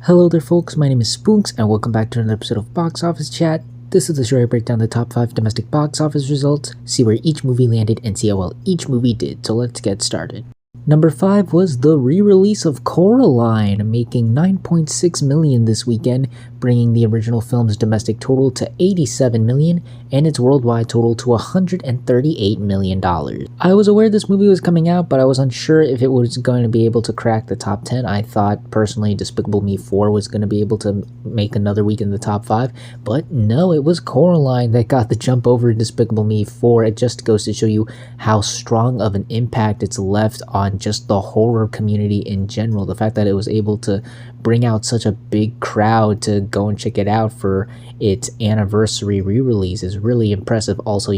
Hello there folks, my name is Spoonks and welcome back to another episode of Box Office Chat. This is the show where I break down the top 5 domestic box office results, see where each movie landed, and see how well each movie did, so let's get started. Number 5 was the re-release of Coraline, making $9.6 million this weekend, bringing the original film's domestic total to $87 million and its worldwide total to $138 million. I was aware this movie was coming out, but I was unsure if it was going to be able to crack the top 10. I thought personally Despicable Me 4 was going to be able to make another week in the top 5, but no, it was Coraline that got the jump over Despicable Me 4. It just goes to show you how strong of an impact it's left on just the horror community in general. The fact that it was able to bring out such a big crowd to go and check it out for its anniversary re-release is really impressive. Also,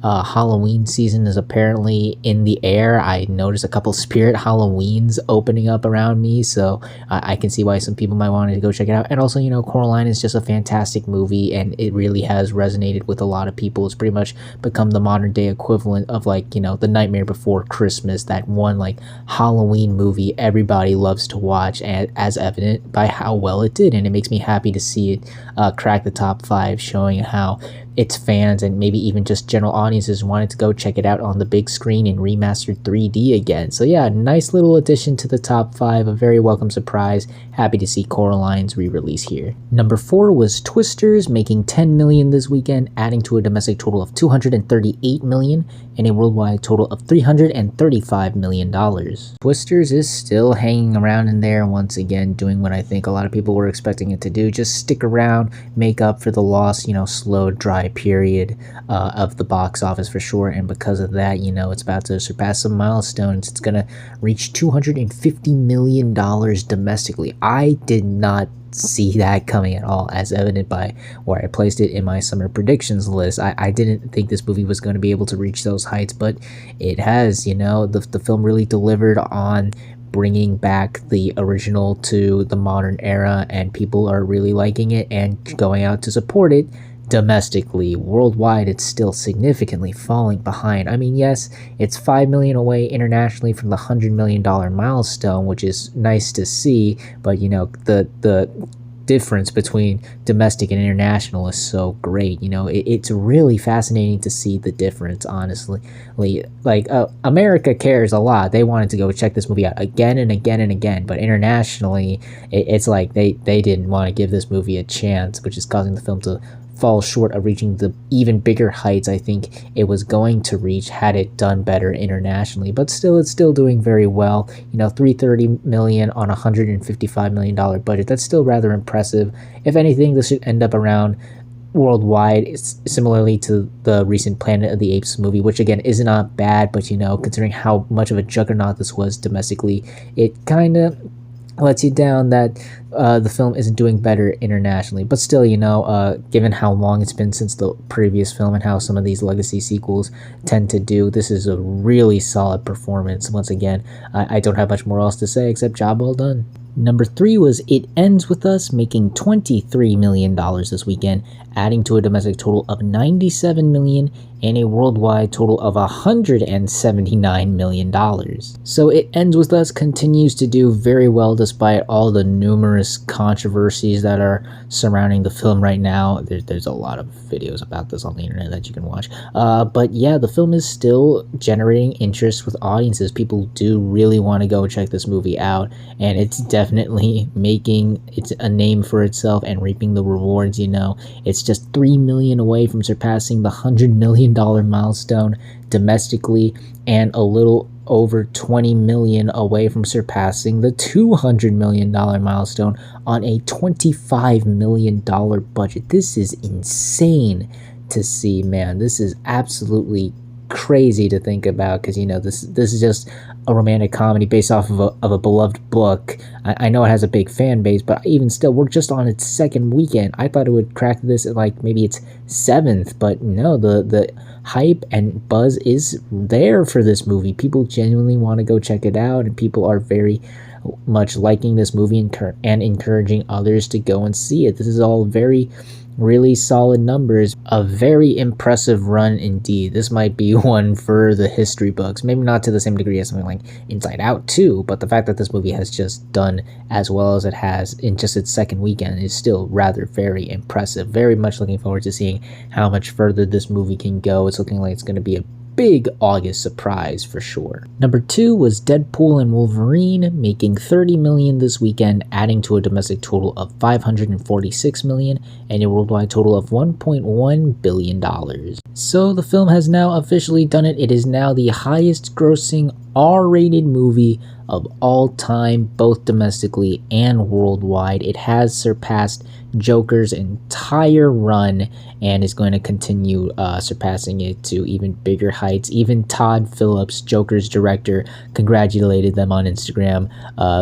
Halloween season is apparently in the air. I noticed a couple Spirit Halloweens opening up around me, so I can see why some people might want to go check it out. And also, Coraline is just a fantastic movie, and it really has resonated with a lot of people. It's pretty much become the modern day equivalent of The Nightmare Before Christmas, that one Halloween movie everybody loves to watch, and as evident by how well it did. And it makes me happy to see it crack the top 5, showing how its fans and maybe even just general audiences wanted to go check it out on the big screen in remastered 3D again. So yeah, nice little addition to the top 5, a very welcome surprise. Happy to see Coraline's re-release here. Number 4 was Twisters, making $10 million this weekend, adding to a domestic total of $238 million and a worldwide total of $335 million. Twisters is still hanging around in there, once again doing what I think a lot of people were expecting it to do. Just stick around, make up for the lost, slow, dry period of the box office for sure. And because of that, it's about to surpass some milestones. It's gonna reach $250 million domestically. I did not see that coming at all, as evident by where I placed it in my summer predictions list. I didn't think this movie was going to be able to reach those heights, but it has. The film really delivered on bringing back the original to the modern era, and people are really liking it and going out to support it. Domestically, worldwide, it's still significantly falling behind. I mean, yes, it's $5 million away internationally from the $100 million milestone, which is nice to see, but the difference between domestic and international is so great. It's really fascinating to see the difference, honestly. America cares a lot. They wanted to go check this movie out again and again and again, but internationally, it's like they didn't want to give this movie a chance, which is causing the film to fall short of reaching the even bigger heights I think it was going to reach had it done better internationally. But still, it's still doing very well. $330 million on a $155 million budget. That's still rather impressive. If anything, this should end up around worldwide, it's similarly to the recent Planet of the Apes movie, which again is not bad, but considering how much of a juggernaut this was domestically, it kind of lets you down that the film isn't doing better internationally. But still, given how long it's been since the previous film and how some of these legacy sequels tend to do, this is a really solid performance. Once again, I don't have much more else to say except job well done. Number 3 was It Ends With Us, making $23 million this weekend, adding to a domestic total of $97 million and a worldwide total of $179 million. So It Ends With Us continues to do very well despite all the numerous controversies that are surrounding the film right now. There's a lot of videos about this on the internet that you can watch. But yeah, the film is still generating interest with audiences. People do really want to go check this movie out, and it's definitely making a name for itself and reaping the rewards. It's just $3 million away from surpassing the $100 million milestone domestically, and a little over $20 million away from surpassing the $200 million milestone on a $25 million budget. This is insane to see, man. This is absolutely crazy to think about, because this is just a romantic comedy based off of a beloved book. I know it has a big fan base, but even still, we're just on its second weekend. I thought it would crack this at maybe its 7th, but no, the hype and buzz is there for this movie. People genuinely want to go check it out, and people are very much liking this movie and encouraging others to go and see it. This is all really solid numbers. A very impressive run indeed. This might be one for the history books. Maybe not to the same degree as something like Inside Out 2, but the fact that this movie has just done as well as it has in just its second weekend is still rather very impressive. Very much looking forward to seeing how much further this movie can go. It's looking like it's going to be a big August surprise for sure. Number 2 was Deadpool and Wolverine, making $30 million this weekend, adding to a domestic total of $546 million and a worldwide total of $1.1 billion. So the film has now officially done it. It is now the highest grossing R-rated movie of all time, both domestically and worldwide. It has surpassed Joker's entire run and is going to continue surpassing it to even bigger heights. Even Todd Phillips, Joker's director, congratulated them on Instagram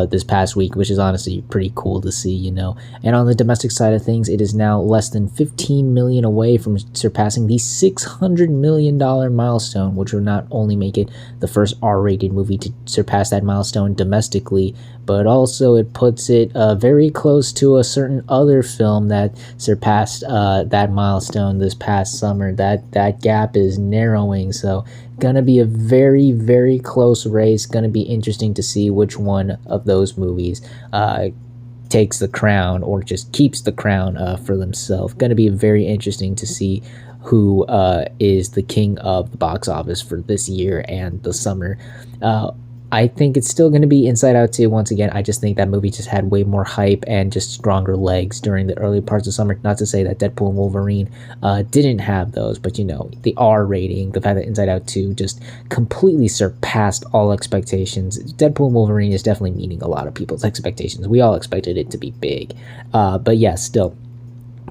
this past week, which is honestly pretty cool to see, you know. And on the domestic side of things, it is now less than $15 million away from surpassing the $600 million milestone, which will not only make it the first R-rated movie to surpass that milestone domestically, but also it puts it very close to a certain other film that surpassed that milestone this past summer. That gap is narrowing, so gonna be a very, very close race. Gonna be interesting to see which one of those movies takes the crown or just keeps the crown for themselves. Gonna be very interesting to see who is the king of the box office for this year and the summer. I think it's still going to be Inside Out 2 once again. I just think that movie just had way more hype and just stronger legs during the early parts of summer. Not to say that Deadpool and Wolverine didn't have those, but you know, the R rating, the fact that Inside Out 2 just completely surpassed all expectations. Deadpool and Wolverine is definitely meeting a lot of people's expectations. We all expected it to be big. But yeah, still,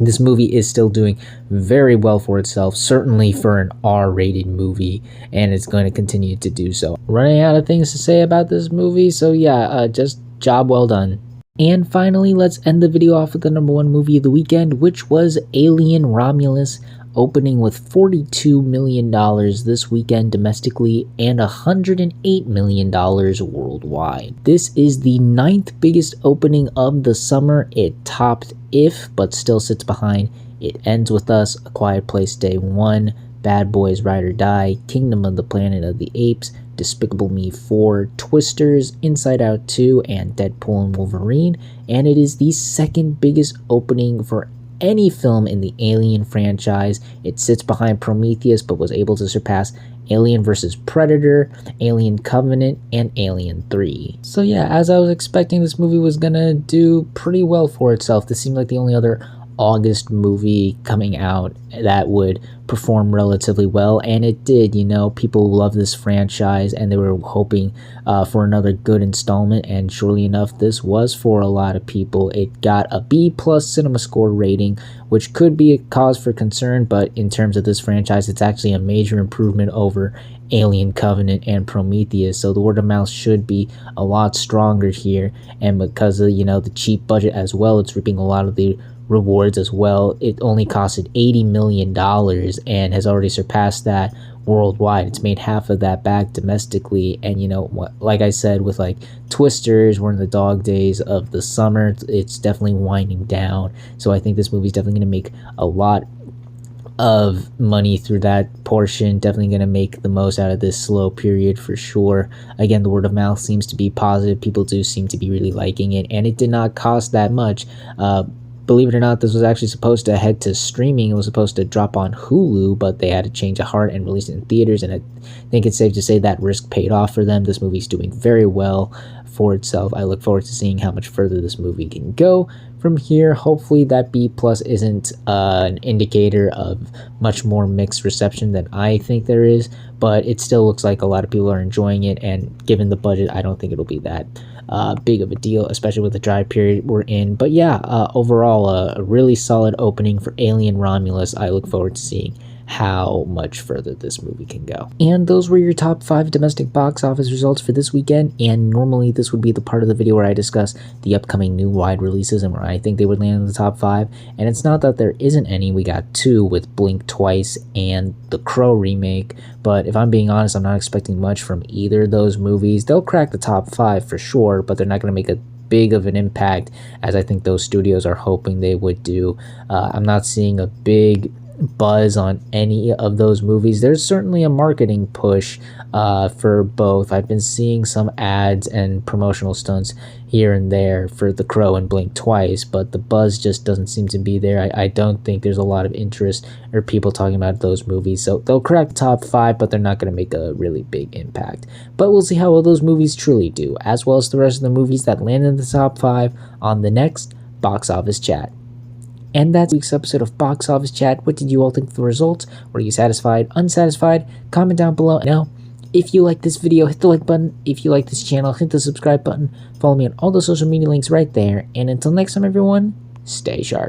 this movie is still doing very well for itself, certainly for an R-rated movie, and it's going to continue to do so. Running out of things to say about this movie, so yeah, just job well done. And finally, let's end the video off with the number 1 movie of the weekend, which was Alien Romulus, opening with $42 million this weekend domestically and $108 million worldwide. This is the 9th biggest opening of the summer. It topped If, but still sits behind It Ends With Us, A Quiet Place Day 1, Bad Boys Ride or Die, Kingdom of the Planet of the Apes, Despicable Me 4, Twisters, Inside Out 2, and Deadpool and Wolverine, and it is the 2nd biggest opening for any film in the Alien franchise. It sits behind Prometheus, but was able to surpass Alien vs. Predator, Alien Covenant, and Alien 3. So yeah, as I was expecting, this movie was gonna do pretty well for itself. This seemed like the only other August movie coming out that would perform relatively well, and it did. You know, people love this franchise and they were hoping for another good installment, and surely enough, this was for a lot of people. It got a B+ cinema score rating, which could be a cause for concern, but in terms of this franchise, it's actually a major improvement over Alien Covenant and Prometheus, so the word of mouth should be a lot stronger here. And because of, you know, the cheap budget as well, it's reaping a lot of the rewards as well. It only costed $80 million and has already surpassed that worldwide. It's made half of that back domestically, and you know, like I said, with like Twisters, we're in the dog days of the summer. It's definitely winding down, so I think this movie's definitely going to make a lot of money through that portion. Definitely going to make the most out of this slow period for sure. Again, the word of mouth seems to be positive. People do seem to be really liking it, and it did not cost that much. Believe it or not, this was actually supposed to head to streaming. It was supposed to drop on Hulu, but they had a change of heart and release it in theaters, and I think it's safe to say that risk paid off for them. This movie's doing very well for itself. I look forward to seeing how much further this movie can go from here. Hopefully that B+ isn't an indicator of much more mixed reception than I think there is, but it still looks like a lot of people are enjoying it, and given the budget, I don't think it'll be that big of a deal, especially with the dry period we're in. But yeah, overall, a really solid opening for Alien Romulus. I look forward to seeing how much further this movie can go. And those were your top 5 domestic box office results for this weekend, and normally this would be the part of the video where I discuss the upcoming new wide releases and where I think they would land in the top 5, and it's not that there isn't any. We got 2 with Blink Twice and the Crow remake, but if I'm being honest, I'm not expecting much from either of those movies. They'll crack the top 5 for sure, but they're not going to make a big of an impact as I think those studios are hoping they would do. I'm not seeing a big buzz on any of those movies. There's certainly a marketing push for both. I've been seeing some ads and promotional stunts here and there for The Crow and Blink Twice, but the buzz just doesn't seem to be there. I don't think there's a lot of interest or people talking about those movies, so they'll crack the top 5, but they're not going to make a really big impact. But we'll see how well those movies truly do, as well as the rest of the movies that land in the top 5 on the next Box Office Chat. And that's this week's episode of Box Office Chat. What did you all think of the results? Were you satisfied, unsatisfied? Comment down below. Now, if you like this video, hit the like button. If you like this channel, hit the subscribe button. Follow me on all the social media links right there. And until next time, everyone, stay sharp.